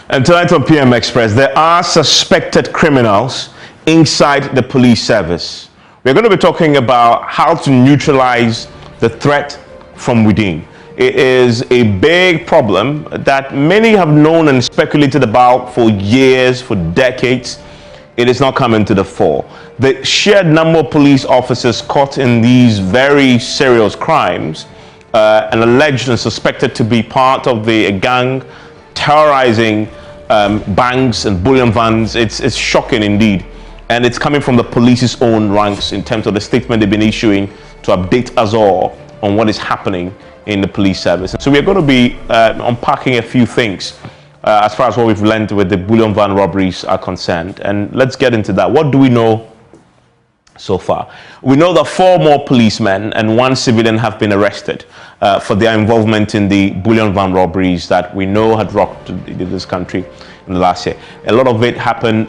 And tonight on PM Express, there are suspected criminals inside the police service. We're going to be talking about how to neutralize the threat from within. It is a big problem that many have known and speculated about for years, for decades. It is not coming to the fore. The sheer number of police officers caught in these very serious crimes and alleged and suspected to be part of the gang terrorizing banks and bullion vans, it's shocking indeed. And it's coming from the police's own ranks in terms of the statement they've been issuing to update us all on what is happening in the police service. So we're going to be unpacking a few things as far as what we've learned with the bullion van robberies are concerned. And let's get into that. What do we know so far? We know that 4 more policemen and 1 civilian have been arrested for their involvement in the bullion van robberies that we know had rocked this country in the last year. A lot of it happened,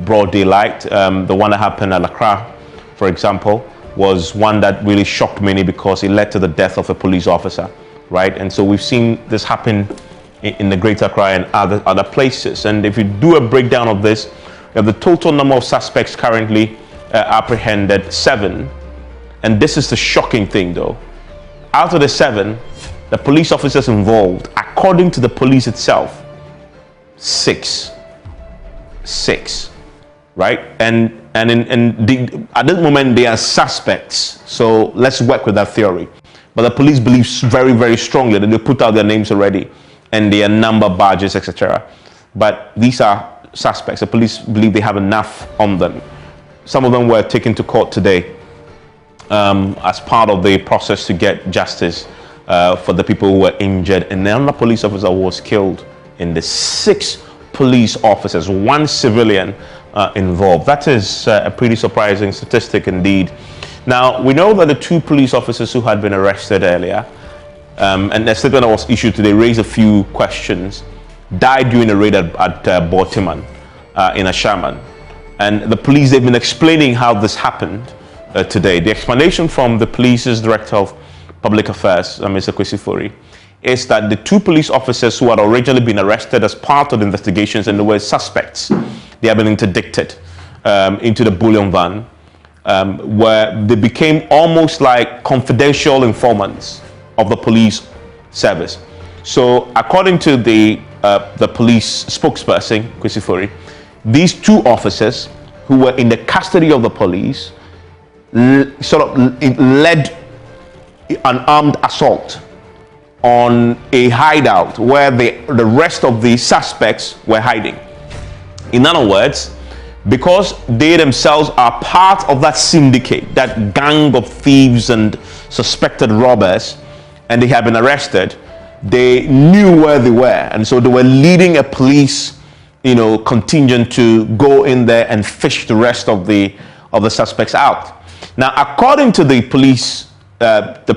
broad daylight. The one that happened at Accra, for example, was one that really shocked many because it led to the death of a police officer, right? And so we've seen this happen in the Greater Accra and other places. And if you do a breakdown of this, we have the total number of suspects currently apprehended, 7. And this is the shocking thing though. Out of the 7, the police officers involved, according to the police itself, 6, right? And at this moment they are suspects. So let's work with that theory. But the police believes very, very strongly that they put out their names already and their number, badges, etc. But these are suspects. The police believe they have enough on them. Some of them were taken to court today as part of the process to get justice for the people who were injured. And another police officer was killed in the 6 police officers, 1 civilian involved. That is a pretty surprising statistic indeed. Now, we know that the 2 police officers who had been arrested earlier, and the statement that was issued today raised a few questions, died during a raid at Bullion in a Shaman. And the police, they've been explaining how this happened today. The explanation from the police's Director of Public Affairs, Mr. Kwesi, is that the 2 police officers who had originally been arrested as part of the investigations and they were suspects, they have been interdicted into the bullion van, where they became almost like confidential informants of the police service. So according to the police spokesperson, Kwesi, these 2 officers who were in the custody of the police sort of led an armed assault on a hideout where the rest of the suspects were hiding. In other words, because they themselves are part of that syndicate, that gang of thieves and suspected robbers, and they have been arrested, they knew where they were, and so they were leading a police contingent to go in there and fish the rest of the suspects out. Now, according to the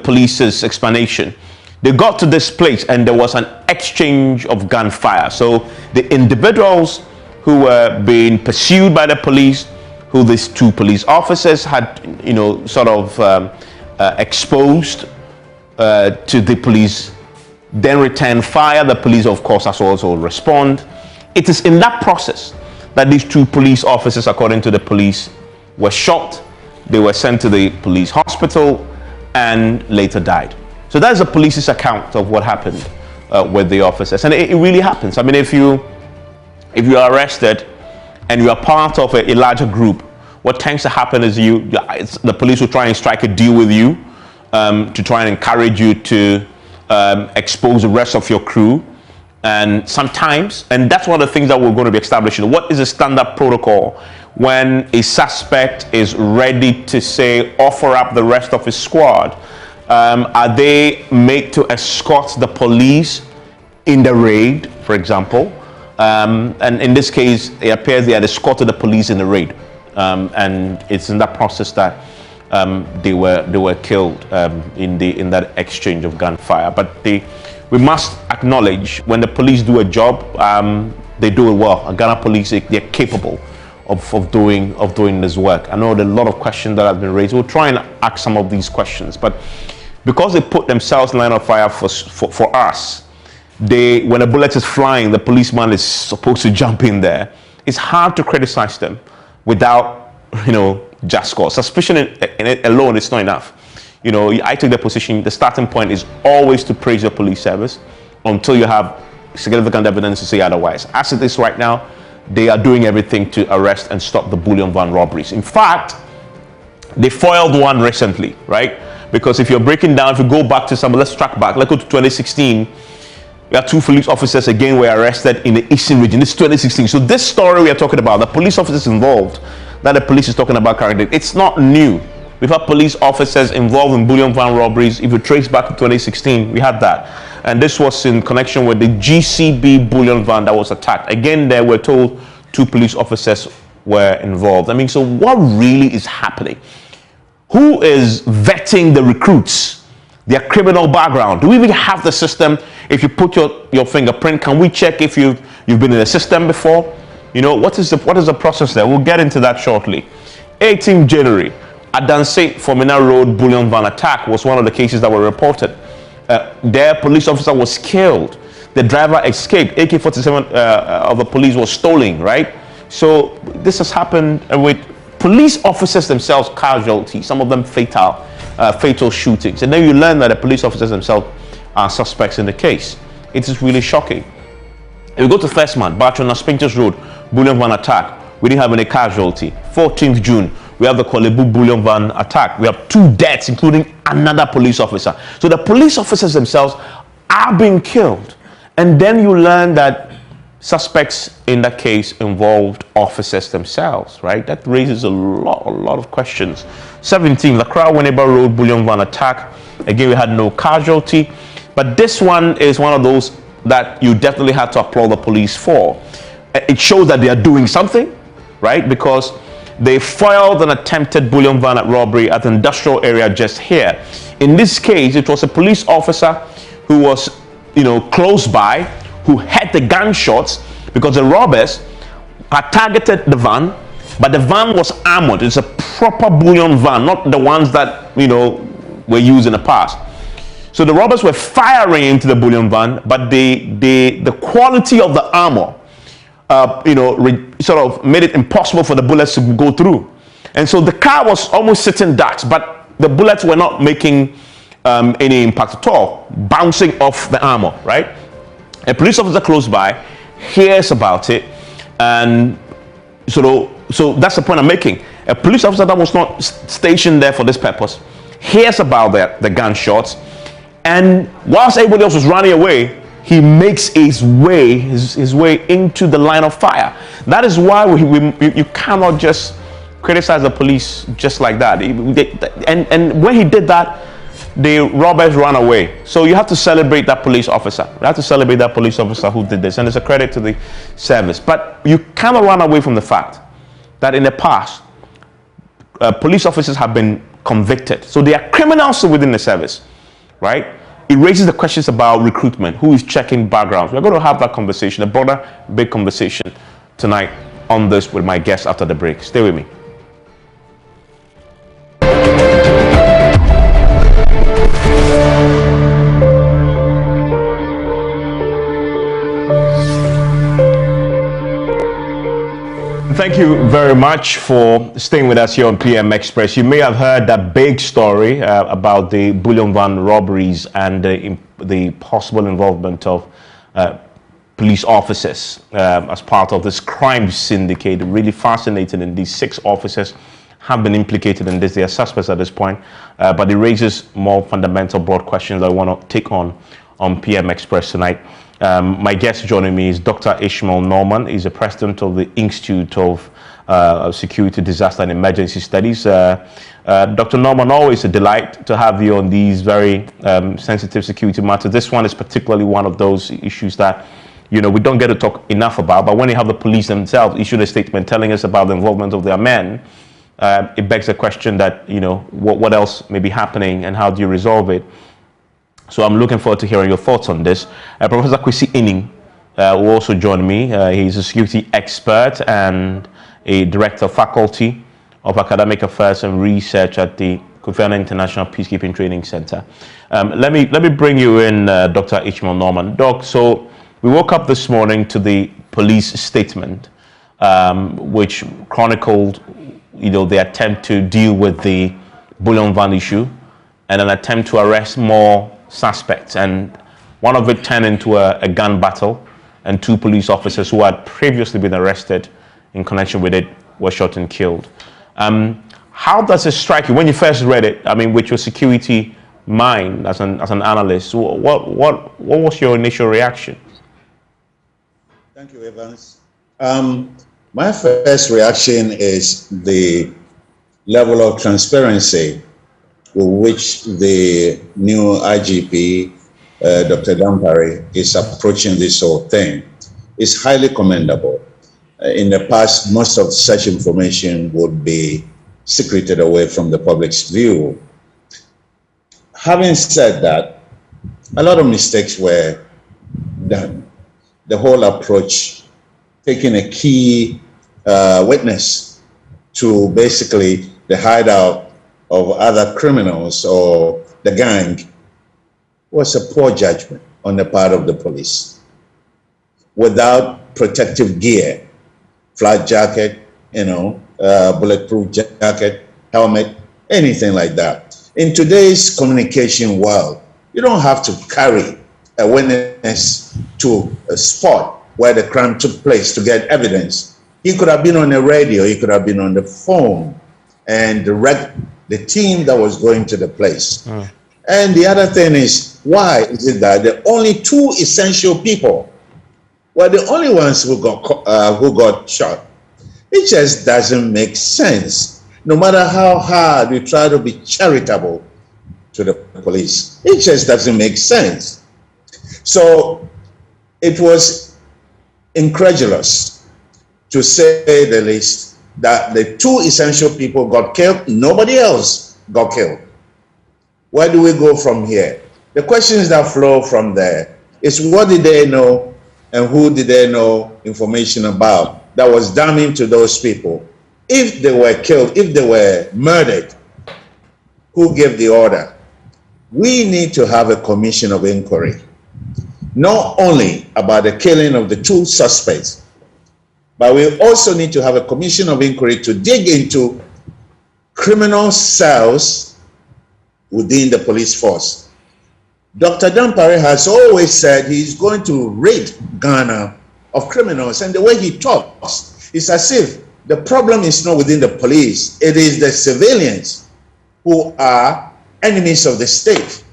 police's explanation, they got to this place and there was an exchange of gunfire. So the individuals who were being pursued by the police, who these 2 police officers had, exposed to the police, then returned fire. The police, of course, has also respond. It is in that process that these 2 police officers, according to the police, were shot. They were sent to the police hospital and later died. So that is the police's account of what happened with the officers. And it really happens. I mean, if you are arrested and you are part of a larger group, what tends to happen is the police will try and strike a deal with you to try and encourage you to expose the rest of your crew. And sometimes, and that's one of the things that we're going to be establishing, what is the standard protocol when a suspect is ready to say offer up the rest of his squad? Are they made to escort the police in the raid, for example? And in this case, it appears they had escorted the police in the raid, and it's in that process that they were killed in that exchange of gunfire. But we must acknowledge when the police do a job, they do it well. Ghana police, they're capable of doing this work. I know there are a lot of questions that have been raised. We'll try and ask some of these questions, but because they put themselves in line of fire for us, when a bullet is flying, the policeman is supposed to jump in there. It's hard to criticize them without, just cause. Suspicion in it alone is not enough. I take the position, the starting point is always to praise the police service until you have significant evidence to say otherwise. As it is right now, they are doing everything to arrest and stop the Bullion van robberies. In fact, they foiled one recently, right? Because if you're breaking down, if you go back to let's track back, let's go to 2016. We have 2 police officers again were arrested in the eastern region. This is 2016. So this story we are talking about, the police officers involved, that the police is talking about currently, it's not new. We've had police officers involved in Bullion van robberies. If you trace back to 2016, we had that. And this was in connection with the GCB Bullion van that was attacked. Again, there we're told 2 police officers were involved. So what really is happening? Who is vetting the recruits, their criminal background? Do we even have the system? If you put your fingerprint, can we check if you've been in the system before? What is the process there? We'll get into that shortly. 18th January, Adanse Formina Road Bullion van attack was one of the cases that were reported. Their police officer was killed. The driver escaped. AK-47 of the police was stolen, right? So this has happened with police officers themselves, casualties, some of them fatal shootings. And then you learn that the police officers themselves are suspects in the case. It is really shocking. If we go to First Man, Barcelona Spintex Road, Bullion van attack, we didn't have any casualty. 14th June, we have the Kolebu Bullion van attack. We have 2 deaths, including another police officer. So the police officers themselves are being killed. And then you learn that suspects in that case involved officers themselves, right? That raises a lot of questions. 17th, the Accra Winneba Road Bullion van attack. Again, we had no casualty. But this one is one of those that you definitely had to applaud the police for. It shows that they are doing something, right? Because they foiled an attempted Bullion van robbery at the industrial area just here. In this case, it was a police officer who was, close by, who heard the gunshots because the robbers had targeted the van, but the van was armored. It's a proper Bullion van, not the ones that, were used in the past. So the robbers were firing into the Bullion van, but the quality of the armor, sort of made it impossible for the bullets to go through. And so the car was almost sitting ducks, but the bullets were not making any impact at all, bouncing off the armor, right? A police officer close by hears about it, and so that's the point I'm making. A police officer that was not stationed there for this purpose hears about the gunshots, and whilst everybody else was running away, he makes his way into the line of fire. That is why you cannot just criticize the police just like that. And when he did that, the robbers ran away. So you have to celebrate that police officer. You have to celebrate that police officer who did this, and it's a credit to the service. But you cannot run away from the fact that in the past, police officers have been convicted. So they are criminals within the service, right? It raises the questions about recruitment. Who is checking backgrounds? We're going to have that conversation, a broader, big conversation tonight on this with my guests after the break. Stay with me. Thank you very much for staying with us here on PM Express. You may have heard that big story about the Bullion van robberies and the possible involvement of police officers as part of this crime syndicate. Really fascinating, and these 6 officers have been implicated in this. They are suspects at this point, but it raises more fundamental, broad questions I want to take on PM Express tonight. My guest joining me is Dr. Ishmael Norman. He's the president of the Institute of Security, Disaster and Emergency Studies. Dr. Norman, always a delight to have you on these very sensitive security matters. This one is particularly one of those issues that we don't get to talk enough about. But when you have the police themselves issue a statement telling us about the involvement of their men, it begs the question that what else may be happening and how do you resolve it? So I'm looking forward to hearing your thoughts on this. Professor Kwesi Inning will also join me. He's a security expert and a director of faculty of academic affairs and research at the Kofi Annan International Peacekeeping Training Center. Let me bring you in, Dr. Ishmael Norman. Doc, so we woke up this morning to the police statement, which chronicled, the attempt to deal with the Bullion van issue and an attempt to arrest more suspects, and one of it turned into a gun battle, and 2 police officers who had previously been arrested in connection with it were shot and killed. How does it strike you when you first read it? I mean, with your security mind as an analyst, what was your initial reaction? Thank you, Evans. My first reaction is the level of transparency with which the new IGP, Dr. Dampare, is approaching this whole thing. It's highly commendable. In the past, most of such information would be secreted away from the public's view. Having said that, a lot of mistakes were done. The whole approach, taking a key witness to basically the hideout of other criminals or the gang, was a poor judgment on the part of the police. Without protective gear, flat jacket, bulletproof jacket, helmet, anything like that. In today's communication world, you don't have to carry a witness to a spot where the crime took place to get evidence. He could have been on the radio, he could have been on the phone and direct the team that was going to the place. And the other thing is, why is it that the only 2 essential people were the only ones who got shot? It just doesn't make sense. No matter how hard we try to be charitable to the police, it just doesn't make sense. So it was incredulous, to say the least, that the 2 essential people got killed, nobody else got killed. Where do we go from here? The questions that flow from there is, what did they know and who did they know information about that was damning to those people? If they were killed, if they were murdered, who gave the order? We need to have a commission of inquiry, not only about the killing of the 2 suspects, but we also need to have a commission of inquiry to dig into criminal cells within the police force. Dr. Dampare has always said he's going to rid Ghana of criminals, and the way he talks is as if the problem is not within the police, it is the civilians who are enemies of the state.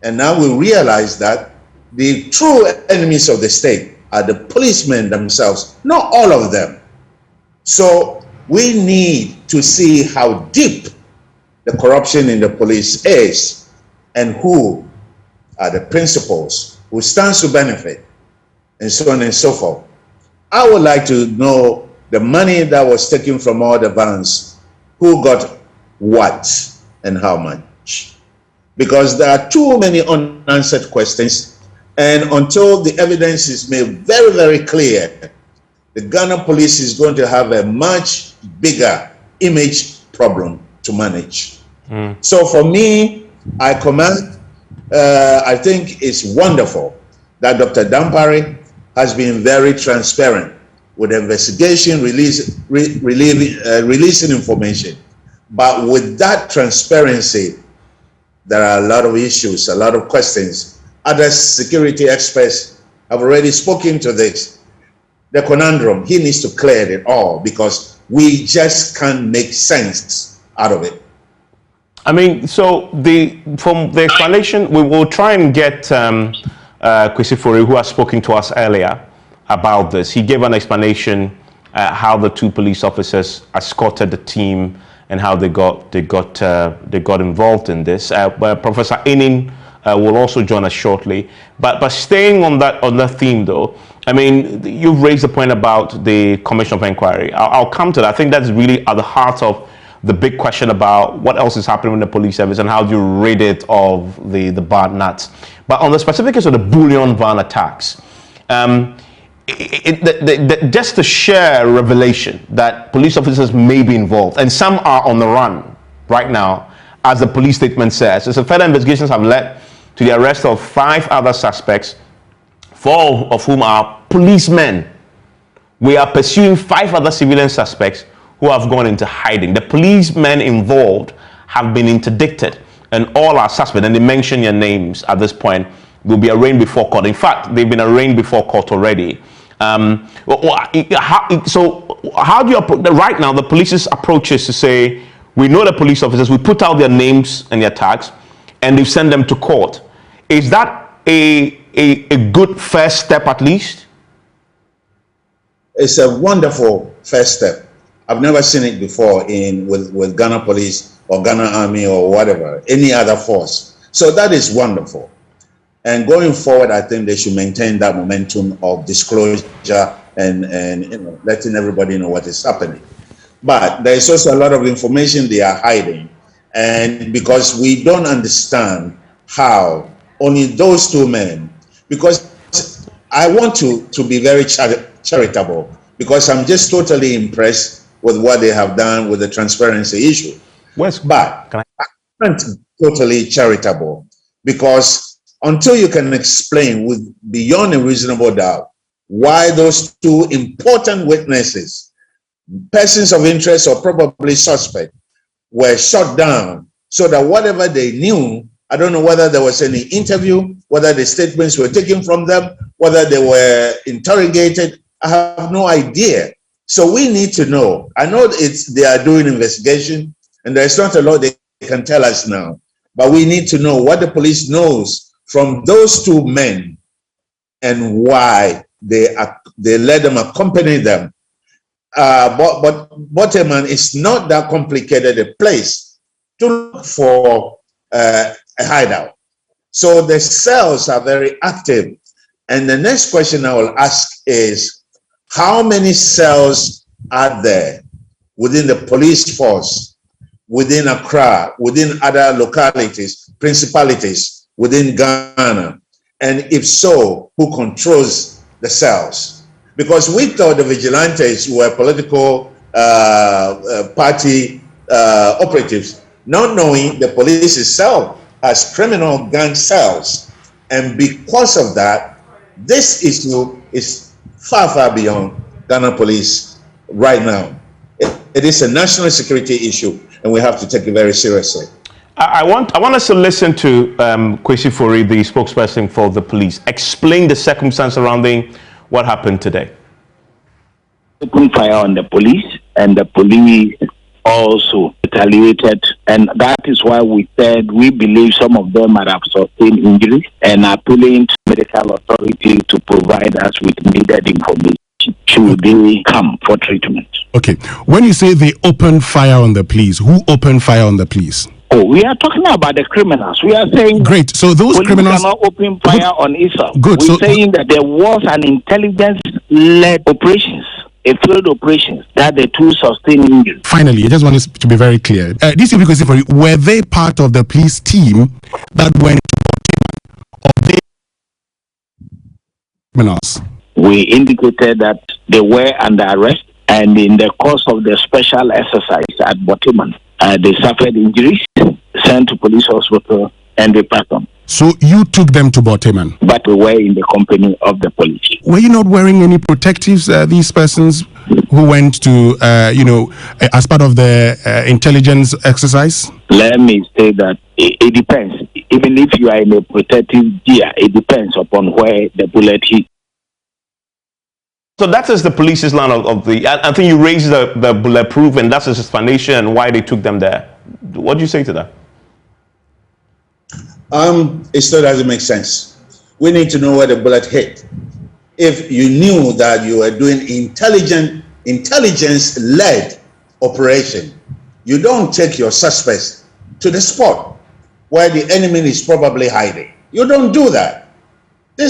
And now we realize that the true enemies of the state are the policemen themselves, not all of them. So we need to see how deep the corruption in the police is and who are the principals who stands to benefit, and so on and so forth. I would like to know the money that was taken from all the vans, who got what and how much. Because there are too many unanswered questions, and until the evidence is made very, very clear, the Ghana police is going to have a much bigger image problem to manage. So for me, I think it's wonderful that Dr. Dampare has been very transparent with the investigation, releasing information. But with that transparency, there are a lot of issues, a lot of questions. Other security experts have already spoken to this. The conundrum, he needs to clear it all, because we just can't make sense out of it. I mean, so from the explanation, we will try and get Kwesi Fori, who has spoken to us earlier about this. He gave an explanation how the 2 police officers escorted the team and how they got involved in this. Professor Enin will also join us shortly. But staying on that theme, though, I mean, you've raised the point about the Commission of Inquiry. I'll come to that. I think that's really at the heart of the big question about what else is happening in the police service and how do you rid it of the bad nuts. But on the specific case of the Bullion van attacks, just the sheer revelation that police officers may be involved, and some are on the run right now, as the police statement says. So further investigations have led to the arrest of 5 other suspects, 4 of whom are policemen. We are pursuing 5 other civilian suspects who have gone into hiding. The policemen involved have been interdicted, and all are suspects, and they mention your names at this point, will be arraigned before court. In fact, they've been arraigned before court already. So how do you approach right now? The police's approach is to say, we know the police officers, we put out their names and their tags, and they send them to court. Is that a good first step at least? It's a wonderful first step. I've never seen it before with Ghana Police or Ghana Army or whatever, any other force. So that is wonderful. And going forward, I think they should maintain that momentum of disclosure and letting everybody know what is happening. But there is also a lot of information they are hiding. And because we don't understand how only those 2 men, because I want to be very charitable, because I'm just totally impressed with what they have done with the transparency issue. But I'm totally charitable, because until you can explain with beyond a reasonable doubt why those 2 important witnesses, persons of interest or probably suspect, were shot down, so that whatever they knew, I don't know whether there was any interview, whether the statements were taken from them, whether they were interrogated, I have no idea. So we need to know. I know they are doing investigation, and there's not a lot they can tell us now, but we need to know what the police knows from those 2 men and why they let them accompany them. But Bottoman is not that complicated a place to look for a hideout. So the cells are very active. And the next question I will ask is, how many cells are there within the police force, within Accra, within other localities, principalities within Ghana? And if so, who controls the cells? Because we thought the vigilantes were political party operatives, not knowing the police itself has criminal gang cells. And because of that, this issue is far, far beyond Ghana Police right now. It is a national security issue, and we have to take it very seriously. I want us to listen to Kwesi Fori, the spokesperson for the police, explain the circumstance surrounding what happened today. Opened fire on the police, and the police also retaliated, and that is why we said we believe some of them might have sustained injuries, and are appealing to medical authority to provide us with needed information should they come for treatment. Okay, when you say they opened fire on the police, who opened fire on the police? Oh, we are talking about the criminals. We are saying great. So those criminals cannot open fire on itself. Good. We're so saying that there was an intelligence-led operations, a field operations, that the 2 sustained injuries. Finally, I just want this to be very clear. This is because were they part of the police team that went to or they criminals? We indicated that they were under arrest, and in the course of the special exercise at Bottoman, they suffered injuries, sent to police hospital, and they passed on. So you took them to Bottoman? But we were in the company of the police. Were you not wearing any protectives, these persons who went to, as part of the intelligence exercise? Let me say that it depends. Even if you are in a protective gear, it depends upon where the bullet hit. So that is the police's line of the. I think you raised the bulletproof, and that's his explanation and why they took them there. What do you say to that? It still doesn't make sense. We need to know where the bullet hit. If you knew that you were doing intelligence-led operation, you don't take your suspects to the spot where the enemy is probably hiding. You don't do that. It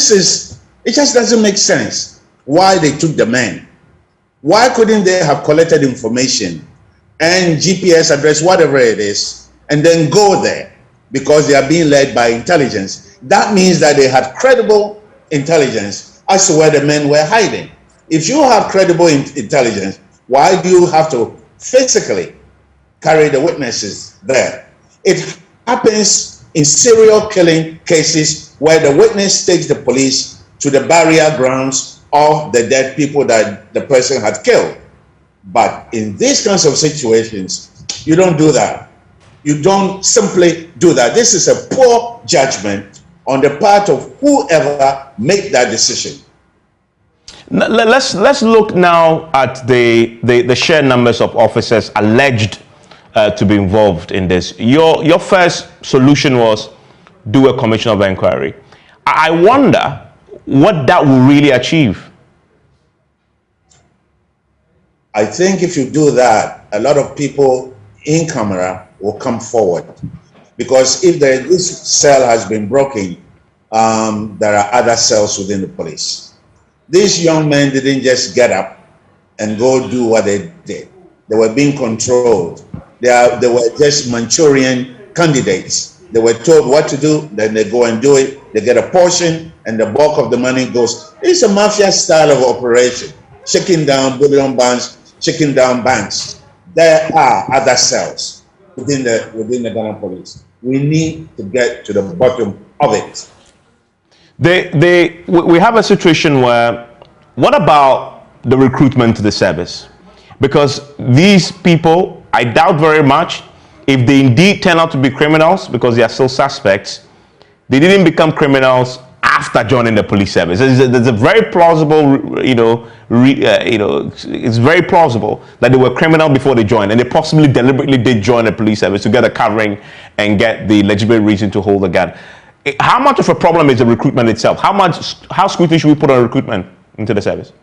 just doesn't make sense why they took the men. Why couldn't they have collected information and GPS address, whatever it is, and then go there? Because they are being led by intelligence. That means that they had credible intelligence as to where the men were hiding. If you have credible intelligence, why do you have to physically carry the witnesses there? It happens in serial killing cases where the witness takes the police to the burial grounds of the dead people that the person had killed. But in these kinds of situations, you don't do that. You don't simply do that. This is a poor judgment on the part of whoever made that decision. Let's look now at the sheer numbers of officers alleged to be involved in this. Your first solution was do a commission of inquiry. I wonder what that will really achieve. I think if you do that, a lot of people in camera will come forward, because if this cell has been broken, there are other cells within the police. These young men didn't just get up and go do what they did. They were being controlled. They were just Manchurian candidates. They were told what to do, then they go and do it. They get a portion, and the bulk of the money goes. It's a mafia style of operation, shaking down bullion banks, shaking down banks. There are other cells within the Ghana police. We need to get to the bottom of it. We have a situation where, what about the recruitment to the service? Because these people, I doubt very much if they indeed turn out to be criminals, because they are still suspects, they didn't become criminals after joining the police service. There's a very plausible, it's very plausible that they were criminal before they joined, and they possibly deliberately did join the police service to get a covering and get the legitimate reason to hold a gun. How much of a problem is the recruitment itself? How scrutiny should we put on recruitment into the service?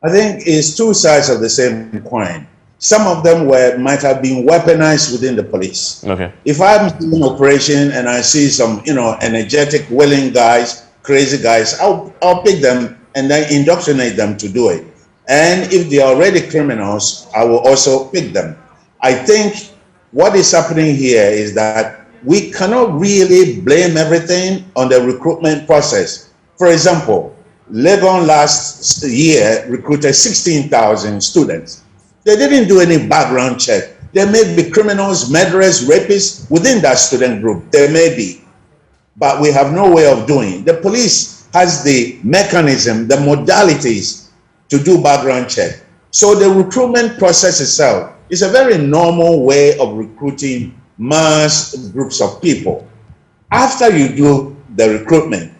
I think it's two sides of the same coin. Some of them might have been weaponized within the police. Okay. If I'm doing an operation and I see some, energetic, willing guys, crazy guys, I'll pick them and then indoctrinate them to do it. And if they are already criminals, I will also pick them. I think what is happening here is that we cannot really blame everything on the recruitment process. For example, Legon last year recruited 16,000 students. They didn't do any background check. There may be criminals, murderers, rapists within that student group. There may be, but we have no way of doing. The police has the mechanism, the modalities to do background check. So the recruitment process itself is a very normal way of recruiting mass groups of people. After you do the recruitment,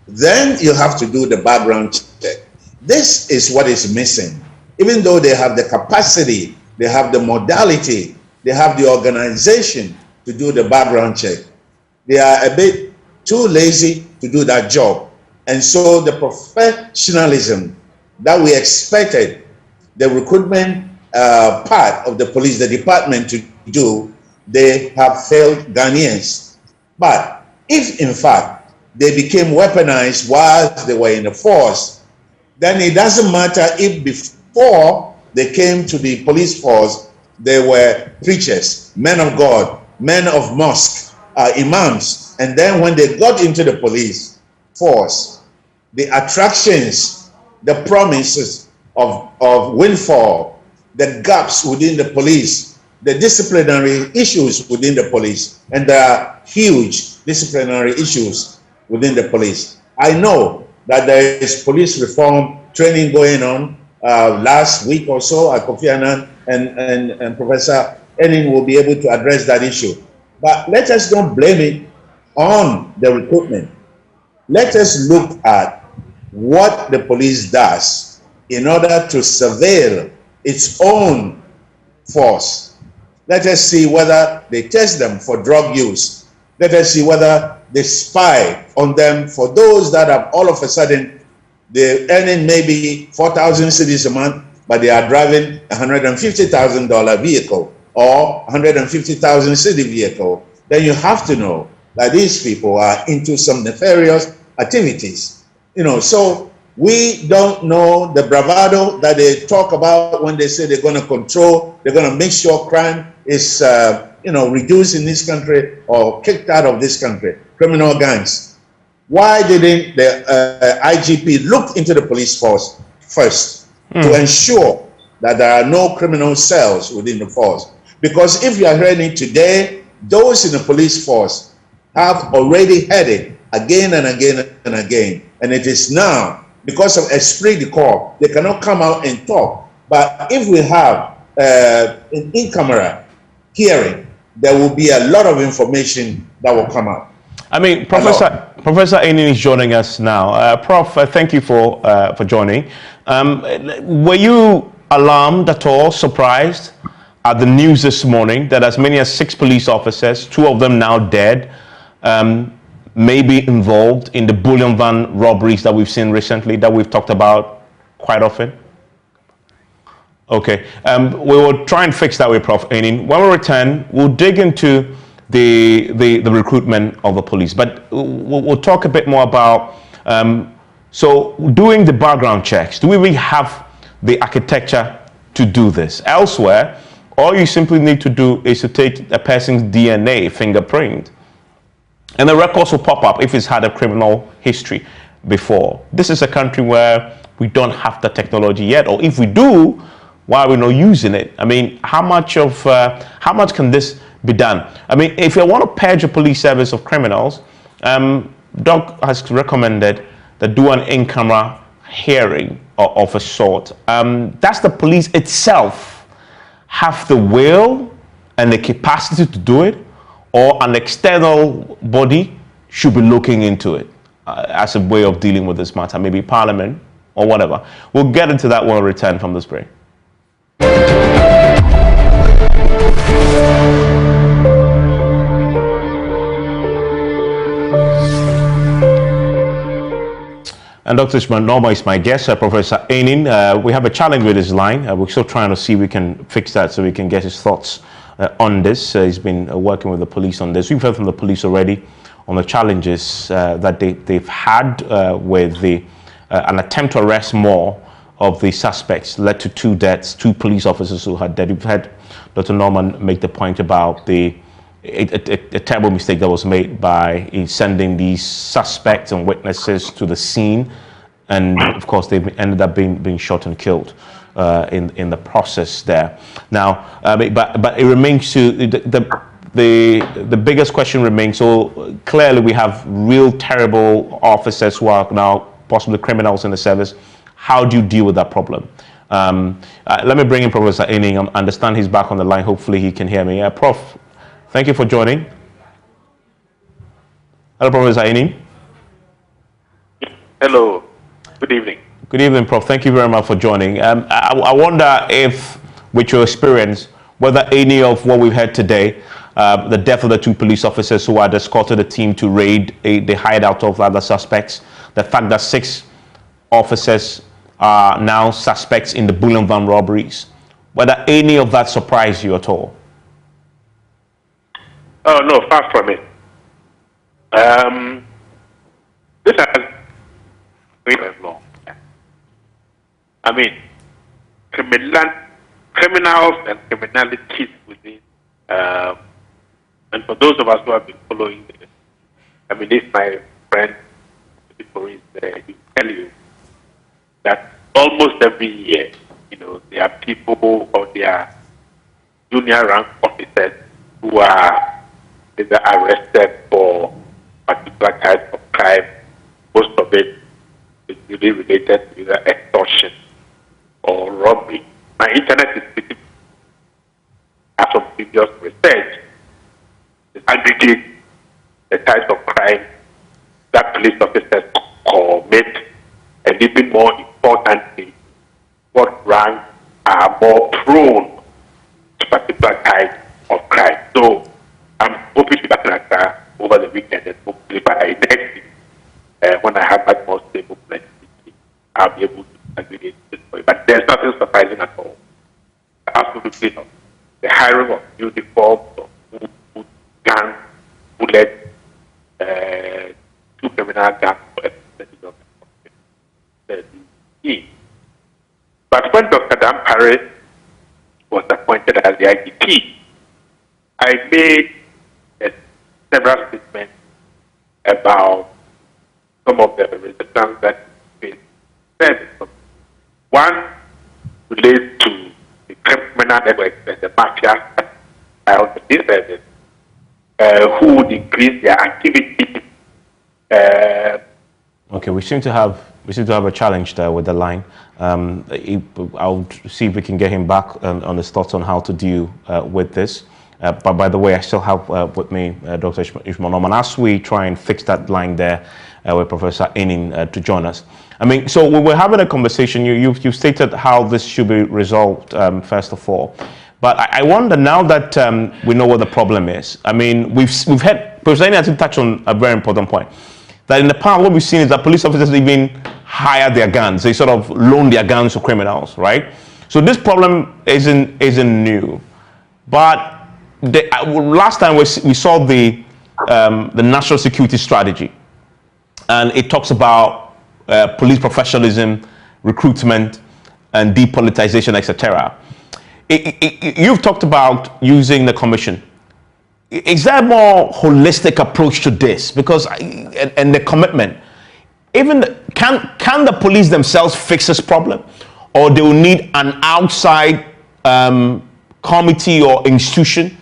then you have to do the background check. This is what is missing. Even though they have the capacity, they have the modality, they have the organization to do the background check, they are a bit too lazy to do that job. And so the professionalism that we expected the recruitment part of the police, the department to do, they have failed Ghanaians. But if in fact they became weaponized while they were in the force, then it doesn't matter if before they came to the police force, they were preachers, men of God, men of mosque, imams. And then when they got into the police force, the attractions, the promises of windfall, the gaps within the police, the disciplinary issues within the police, and there are huge disciplinary issues within the police. I know that there is police reform training going on. Last week or so, Kofi Annan and Professor Enin will be able to address that issue. But let us don't blame it on the recruitment. Let us look at what the police does in order to surveil its own force. Let us see whether they test them for drug use. Let us see whether they spy on them for those that have all of a sudden they're earning maybe 4,000 cedis a month, but they are driving a $150,000 vehicle or 150,000 cedi vehicle. Then you have to know that these people are into some nefarious activities. So we don't know the bravado that they talk about when they say they're going to control, they're going to make sure crime is, reduced in this country or kicked out of this country, criminal gangs. Why didn't the IGP look into the police force first to ensure that there are no criminal cells within the force? Because if you are hearing it today, those in the police force have already had it again and again and again. And it is now, because of esprit de corps, they cannot come out and talk. But if we have an in-camera hearing, there will be a lot of information that will come out. I mean, Professor Ainin is joining us now. Prof, thank you for joining. Were you alarmed at all, surprised at the news this morning that as many as 6 police officers, 2 of them now dead, may be involved in the Bullion van robberies that we've seen recently, that we've talked about quite often? Okay, we will try and fix that with Prof. Ainin. When we return, we'll dig into the recruitment of the police, but we'll talk a bit more about so doing the background checks. Do we really have the architecture to do this? Elsewhere, all you simply need to do is to take a person's DNA fingerprint, and the records will pop up if it's had a criminal history before. This is a country where we don't have the technology yet, or if we do, why are we not using it? I mean, how much can this be done? I mean, if you want to purge a police service of criminals, Doc has recommended that do an in-camera hearing of a sort. Does the police itself have the will and the capacity to do it, or an external body should be looking into it as a way of dealing with this matter, maybe Parliament or whatever? We'll get into that when we return from this break. And Dr. Shaman Norma is my guest, Professor Ainin. We have a challenge with his line. We're still trying to see if we can fix that so we can get his thoughts on this. He's been working with the police on this. We've heard from the police already on the challenges that they've had with an attempt to arrest more of the suspects led to 2 deaths, 2 police officers who had died. We've had Dr. Norman make the point about a terrible mistake that was made by sending these suspects and witnesses to the scene, and of course they ended up being shot and killed in the process there. Now, but it remains to the biggest question remains. So clearly we have real terrible officers who are now possibly criminals in the service. How do you deal with that problem? Let me bring in Professor Ainin. I understand he's back on the line. Hopefully he can hear me. Prof, thank you for joining. Hello, Professor Ainin. Hello. Good evening. Good evening, Prof. Thank you very much for joining. I wonder if, with your experience, whether any of what we've heard today, the death of the 2 police officers who had escorted the team to raid the hideout of other suspects, the fact that 6 officers are now suspects in the Bullion van robberies, whether any of that surprised you at all? Oh, no, far from it. This has been very long. I mean, criminals and criminalities within, and for those of us who have been following this, I mean, this my friend, the police, he tell you that almost every year, there are people or there are junior rank officers who are either arrested for particular types of crime. Most of it is really related to either extortion or robbery. My internet is pretty, as of previous research, it aggregates the types of crime that police officers commit, and even more importantly, what ranks are more prone to particular types of crime. So I'm hoping to back that over the weekend, and hopefully by next week, when I have much more stable plenty, I'll be able to aggregate this for you. But there's nothing surprising at all. Absolutely not. The hiring of uniforms, of food, guns, bullets, 2 criminal gangs for But when Dr. Dan Parry was appointed as the IGP, I made several statements about some of the resistance that we said. One relates to the criminal network and the mafia of the service. who would increase their activity. Okay, we seem to have a challenge there with the line. I'll see if we can get him back on his thoughts on how to deal with this. But by the way, I still have with me Dr. Ishmael, and as we try and fix that line there with Professor Enin to join us. I mean, so we were having a conversation. You've stated how this should be resolved first of all. But I wonder now that we know what the problem is. I mean, we've had Professor Enin to touch on a very important point. That in the past, what we've seen is that police officers even hire their guns. They sort of loan their guns to criminals, right? So this problem isn't new. But last time we saw the national security strategy, and it talks about police professionalism, recruitment, and depolitization, etc. You've talked about using the commission. Is there a more holistic approach to this? Because and the commitment, can the police themselves fix this problem, or they will need an outside committee or institution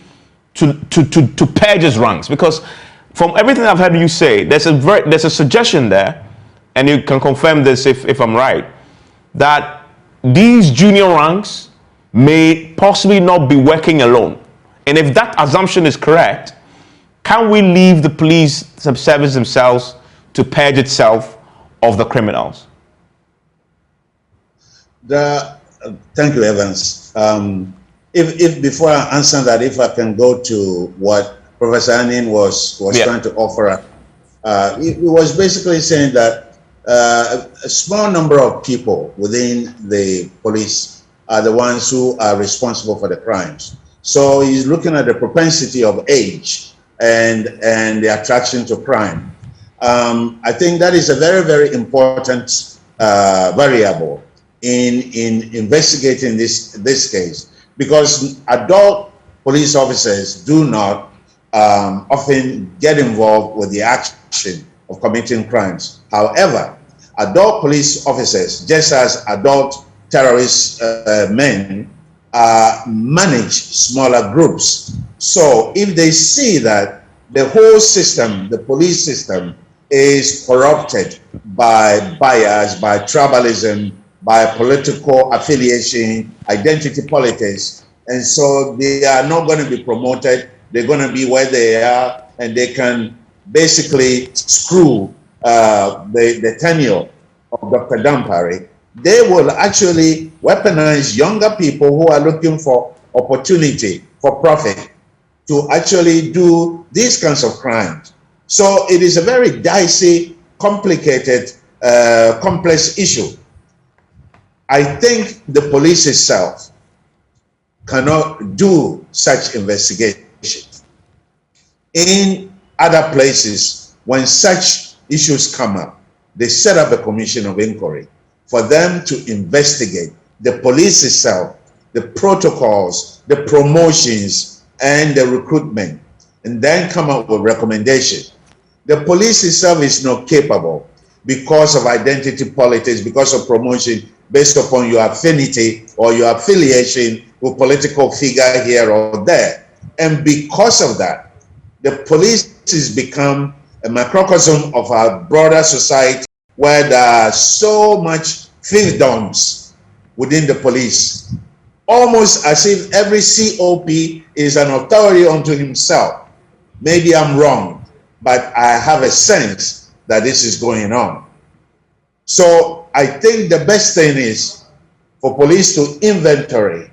to purge its ranks? Because from everything I've heard you say, there's a suggestion there, and you can confirm this if I'm right, that these junior ranks may possibly not be working alone. And if that assumption is correct, can we leave the police service themselves to purge itself of the criminals? Thank you, Evans. If before I answer that, if I can go to what Professor Enin was trying to offer, he was basically saying that a small number of people within the police are the ones who are responsible for the crimes. So he's looking at the propensity of age and the attraction to crime. I think that is a very, very important variable in investigating this case, because adult police officers do not often get involved with the action of committing crimes. However, adult police officers, just as adult terrorist men, manage smaller groups. So if they see that the whole system, the police system, is corrupted by bias, by tribalism, by political affiliation, identity politics, and so they are not going to be promoted, they're going to be where they are, and they can basically screw the tenure of Dr. Dampare, they will actually weaponize younger people who are looking for opportunity, for profit, to actually do these kinds of crimes. So it is a very dicey, complicated, complex issue. I think the police itself cannot do such investigations. In other places, when such issues come up, they set up a commission of inquiry for them to investigate the police itself, the protocols, the promotions, and the recruitment, and then come up with recommendations. The police itself is not capable because of identity politics, because of promotion based upon your affinity or your affiliation with political figure here or there. And because of that, the police has become a microcosm of our broader society, where there are so much fiefdoms within the police, almost as if every COP is an authority unto himself. Maybe I'm wrong, but I have a sense that this is going on. So I think the best thing is for police to inventory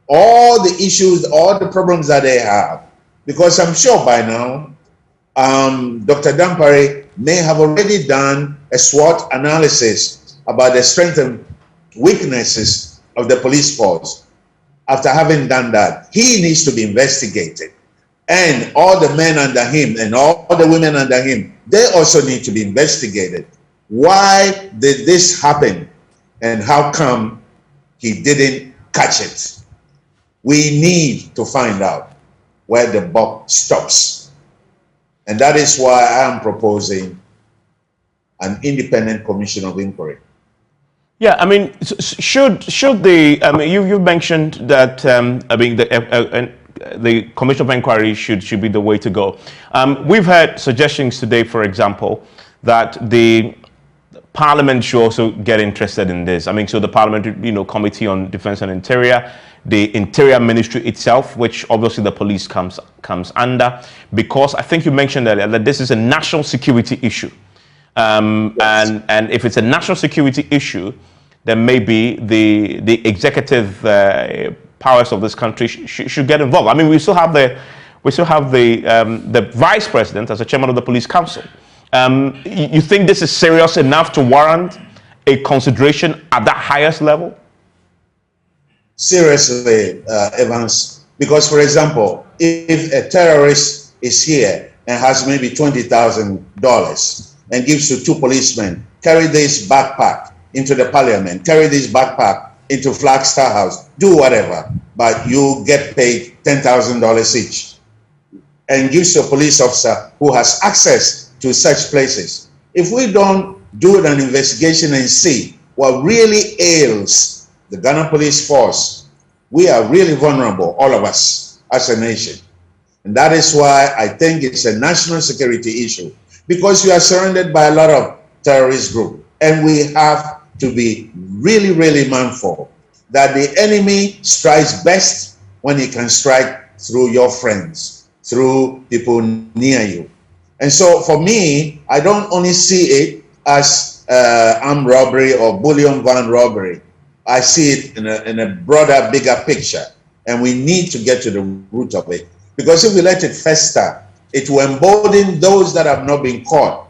all the issues, all the problems that they have, because I'm sure by now Dr. Dampare may have already done a SWOT analysis about the strengths and weaknesses of the police force. After having done that, he needs to be investigated. And all the men under him and all the women under him, they also need to be investigated. Why did this happen? And how come he didn't catch it? We need to find out where the buck stops. And that is why I am proposing an independent commission of inquiry. Yeah, I mean, should the? I mean, you mentioned that. I mean, the Commission of Inquiry should be the way to go. We've heard suggestions today, for example, that the Parliament should also get interested in this. I mean, so the Parliamentary, Committee on Defence and Interior, the Interior Ministry itself, which obviously the police comes under, because I think you mentioned earlier that this is a national security issue. Yes. And if it's a national security issue, then maybe the executive powers of this country should get involved. I mean, we still have the vice president as the chairman of the police council. You think this is serious enough to warrant a consideration at the highest level? Seriously, Evans, because for example, if a terrorist is here and has maybe $20,000 and gives to two policemen, carry this backpack into the parliament, carry this backpack into Flagstaff House, do whatever, but you get paid $10,000 each, and gives to a police officer who has access to such places. If we don't do an investigation and see what really ails the Ghana Police Force, we are really vulnerable, all of us, as a nation. And that is why I think it's a national security issue, because you are surrounded by a lot of terrorist groups, and we have to be really, really mindful that the enemy strikes best when he can strike through your friends, through people near you. And so for me, I don't only see it as armed robbery or bullion van robbery. I see it in a broader, bigger picture, and we need to get to the root of it. Because if we let it fester, it will embolden those that have not been caught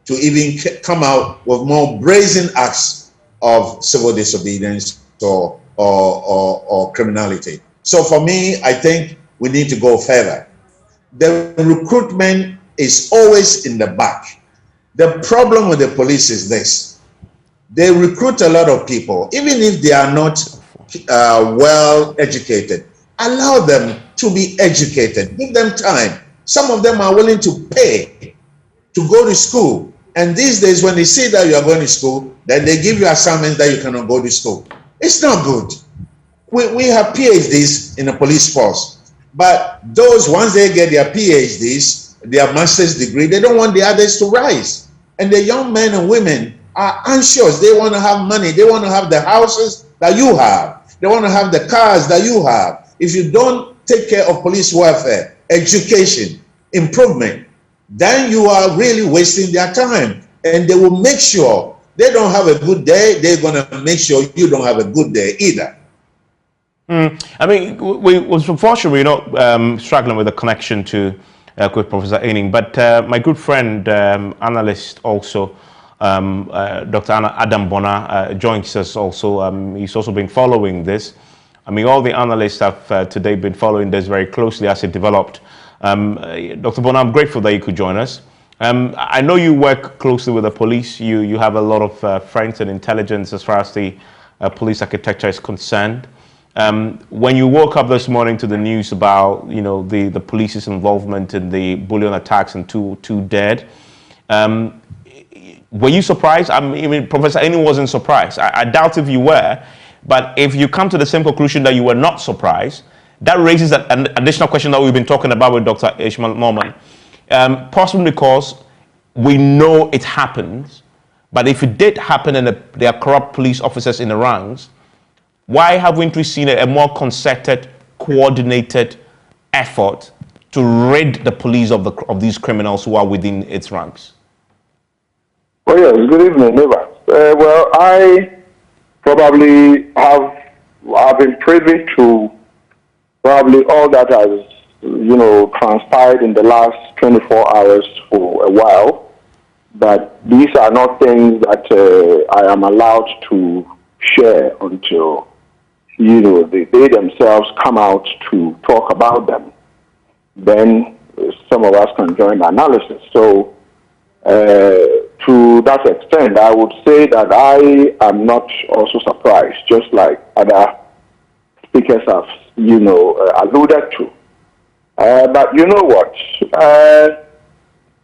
to even come out with more brazen acts of civil disobedience or criminality. So for me, I think we need to go further. The recruitment is always in the back. The problem with the police is this: they recruit a lot of people, even if they are not well educated. Allow them to be educated. Give them time. Some of them are willing to pay to go to school. And these days, when they see that you are going to school, then they give you assignments that you cannot go to school. It's not good. We have PhDs in the police force. But those, once they get their PhDs, their master's degree, they don't want the others to rise. And the young men and women are anxious. They want to have money. They want to have the houses that you have. They want to have the cars that you have. If you don't take care of police welfare, education, improvement, then you are really wasting their time. And they will make sure they don't have a good day. They're going to make sure you don't have a good day either. I mean, we was unfortunately not struggling with a connection to with Professor Aining, but my good friend, analyst also, Dr. Adam Bona joins us also. He's also been following this. I mean, all the analysts have today been following this very closely as it developed. Dr. Bona, I'm grateful that you could join us. I know you work closely with the police. You have a lot of friends in intelligence as far as the police architecture is concerned. When you woke up this morning to the news about the police's involvement in the Bullion attacks and two dead, were you surprised? I mean, Professor Aining wasn't surprised. I doubt if you were, but if you come to the same conclusion that you were not surprised, that raises an additional question that we've been talking about with Dr. Ishmael Norman. Possibly because we know it happens, but if it did happen and there are corrupt police officers in the ranks, why haven't we seen a more concerted, coordinated effort to rid the police of these criminals who are within its ranks? Well, yes, good evening, Evans. Well, I probably have been privy to probably all that has, transpired in the last 24 hours for a while, but these are not things that I am allowed to share until, they themselves come out to talk about them. Then some of us can join the analysis. So, to that extent, I would say that I am not also surprised, just like other speakers have, alluded to. But you know what?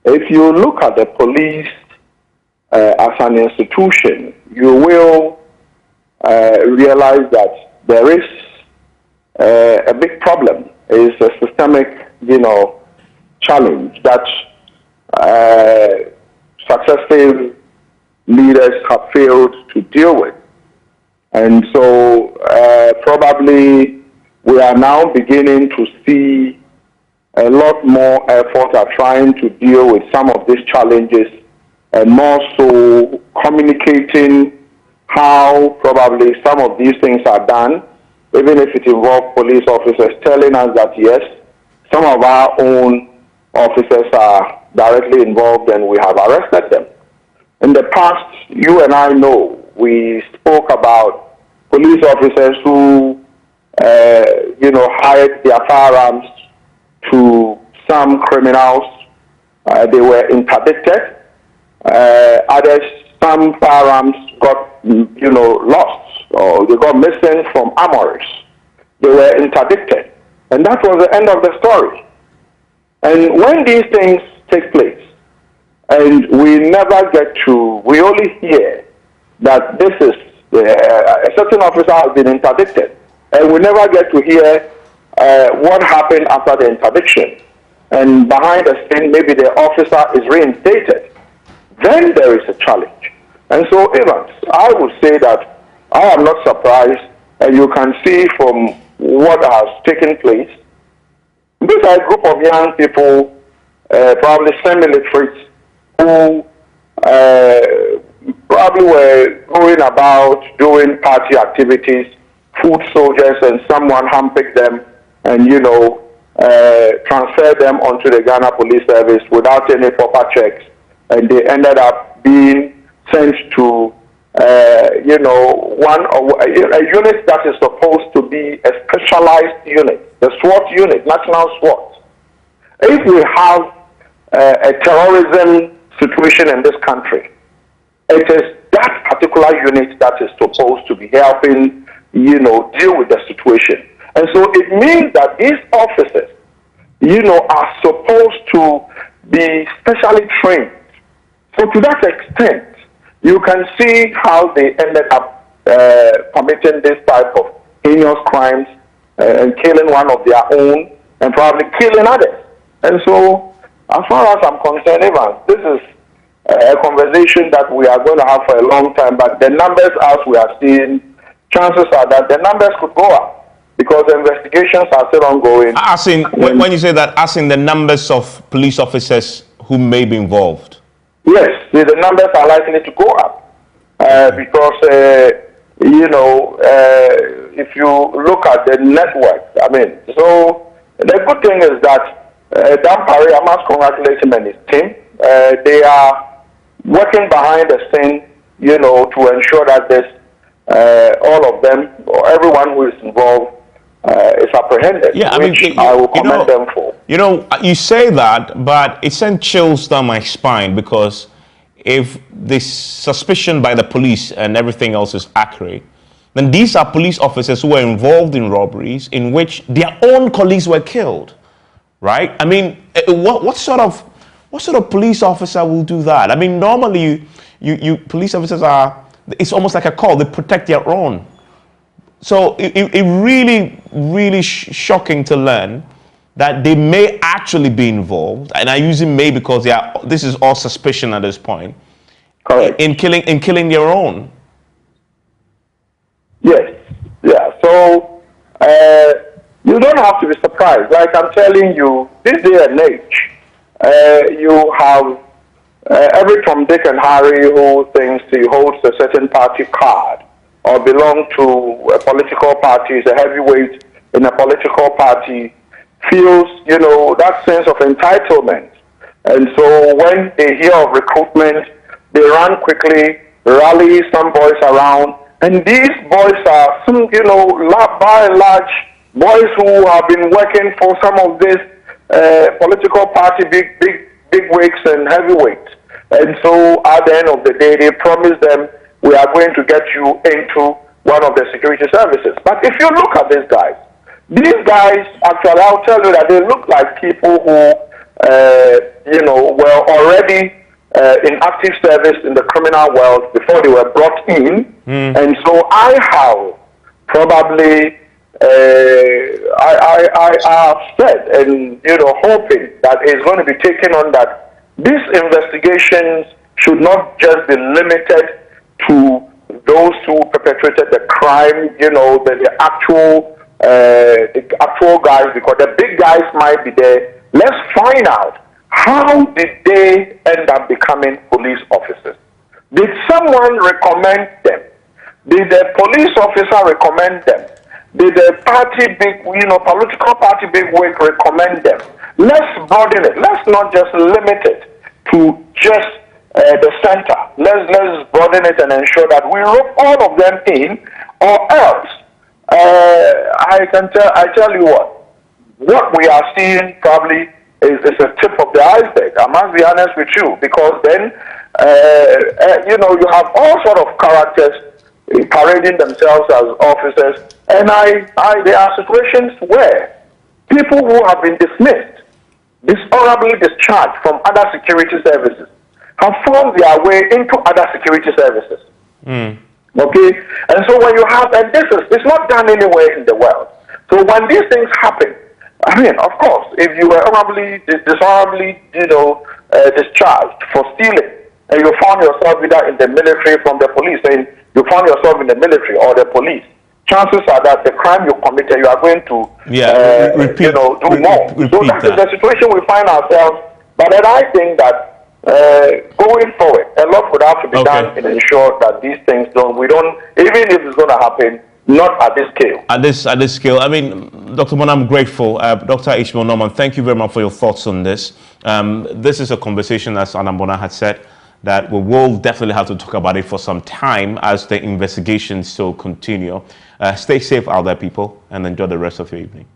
If you look at the police as an institution, you will realize that there is a big problem is a systemic, challenge that successive leaders have failed to deal with. And so probably we are now beginning to see a lot more effort at trying to deal with some of these challenges, and more so communicating how probably some of these things are done, even if it involves police officers telling us that yes, some of our own officers are directly involved and we have arrested them. In the past, you and I know, we spoke about police officers who, hired their firearms to some criminals. They were interdicted. Some firearms got, lost, or they got missing from armories. They were interdicted. And that was the end of the story. And when these things take place, and we only hear that this is, a certain officer has been interdicted, and we never get to hear what happened after the interdiction. And behind the scene, maybe the officer is reinstated. Then there is a challenge. And so, Evans, I would say that I am not surprised, and you can see from what has taken place. These are a group of young people, probably semi-literate, who probably were going about doing party activities, foot soldiers, and someone handpicked them and, transferred them onto the Ghana Police Service without any proper checks. And they ended up being sent to, a unit that is supposed to be a specialized unit, the SWAT unit, National SWAT. If we have a terrorism situation in this country, it is that particular unit that is supposed to be helping, deal with the situation. And so it means that these officers, are supposed to be specially trained. So to that extent, you can see how they ended up committing this type of heinous crimes and killing one of their own and probably killing others. And so, as far as I'm concerned, Evans, this is a conversation that we are going to have for a long time, but the numbers, as we are seeing, chances are that the numbers could go up because the investigations are still ongoing. As in, when you say that, as in the numbers of police officers who may be involved? Yes, the numbers are likely to go up because, if you look at the network, so the good thing is that Dan Parry, I must congratulate him and his team. They are working behind the scene, to ensure that this, all of them, or everyone who is involved, is apprehended. Yeah, I will commend them for. You say that, but it sent chills down my spine because if the suspicion by the police and everything else is accurate, then these are police officers who were involved in robberies in which their own colleagues were killed, right? What sort of police officer will do that? Normally, you police officers it's almost like a call. They protect their own. So it really, really shocking to learn that they may actually be involved, and I use may because this is all suspicion at this point. Correct. In killing their own. Yes. Yeah. So you don't have to be surprised. Like I'm telling you, this day and age, you have every Tom, Dick, and Harry who thinks he holds a certain party card or belong to a political party, is a heavyweight in a political party, feels, that sense of entitlement. And so when they hear of recruitment, they run quickly, rally some boys around, and these boys are some, by and large, boys who have been working for some of these political party big wigs and heavyweights. And so at the end of the day, they promise them, we are going to get you into one of the security services. But if you look at these guys, actually, I'll tell you that they look like people who, were already in active service in the criminal world before they were brought in. And so I have probably I have said, and hoping that it's going to be taken on, that these investigations should not just be limited to those who perpetrated the crime, the actual guys, because the big guys might be there. Let's find out, how did they end up becoming police officers? Did someone recommend them? Did the police officer recommend them? Did the political party bigwig recommend them? Let's broaden it. Let's not just limit it to just the center. Let's broaden it and ensure that we rope all of them in, or else I tell you what we are seeing probably is a tip of the iceberg. I must be honest with you, because then you have all sort of characters parading themselves as officers, and there are situations where people who have been dismissed, dishonorably discharged from other security services, have found their way into other security services. Okay? And so when you have, and it's not done anywhere in the world. So when these things happen, I mean, of course, if you were dishonorably, discharged for stealing, and you found yourself either in the military from the police, and you found yourself in the military or the police, chances are that the crime you committed, you are going to, do more. So that is the situation we find ourselves. But then I think that going forward, a lot would have to be done to ensure that these things even if it's going to happen, not at this scale. At this scale. I mean, Dr. Bona, I'm grateful. Dr. Ishmael Norman, thank you very much for your thoughts on this. This is a conversation, as Anna Bona had said, that we will definitely have to talk about it for some time as the investigations still continue. Stay safe out there, people, and enjoy the rest of your evening.